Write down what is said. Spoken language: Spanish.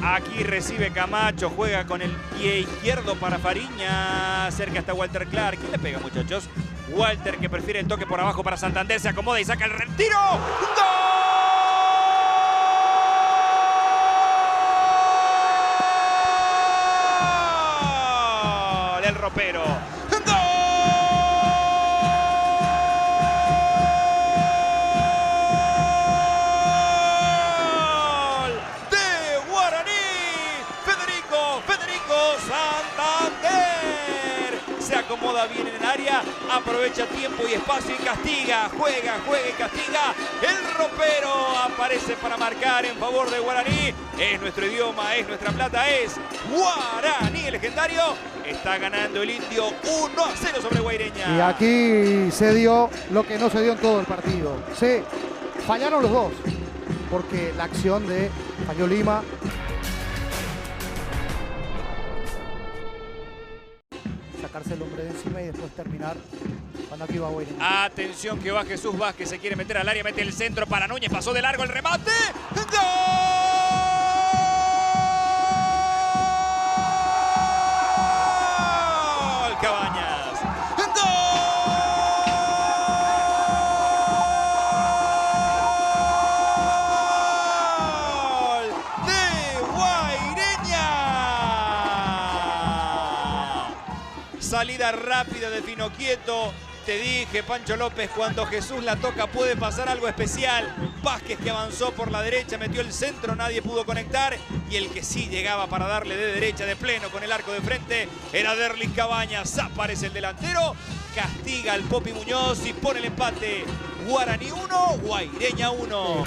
Aquí recibe Camacho, juega con el pie izquierdo para Fariña. Cerca está Walter Clark. ¿Quién le pega, muchachos? Walter, que prefiere el toque por abajo para Santander. Se acomoda y saca el retiro. ¡Gol! El ropero. Santander se acomoda bien en el área, aprovecha tiempo y espacio y castiga, juega y castiga. El ropero aparece para marcar en favor de Guaraní. Es nuestro idioma, es nuestra plata, es Guaraní. El legendario está ganando el Indio 1-0 sobre Guaireña. Y aquí se dio lo que no se dio en todo el partido. Se fallaron los dos, porque la acción de falló Lima. Sacarse el hombre de encima y después terminar cuando aquí va Guaireña. Atención que va Jesús Vázquez, se quiere meter al área, mete el centro para Núñez, pasó de largo el remate. ¡Gol! Cabañas. ¡Gol! De Guaireña. Salida rápida de Finoquieto. Te dije, Pancho López, cuando Jesús la toca puede pasar algo especial. Vázquez, que avanzó por la derecha, metió el centro, nadie pudo conectar. Y el que sí llegaba para darle de derecha de pleno con el arco de frente era Derlis Cabañas. Aparece el delantero, castiga al Popi Muñoz y pone el empate. Guaraní 1, Guaireña 1.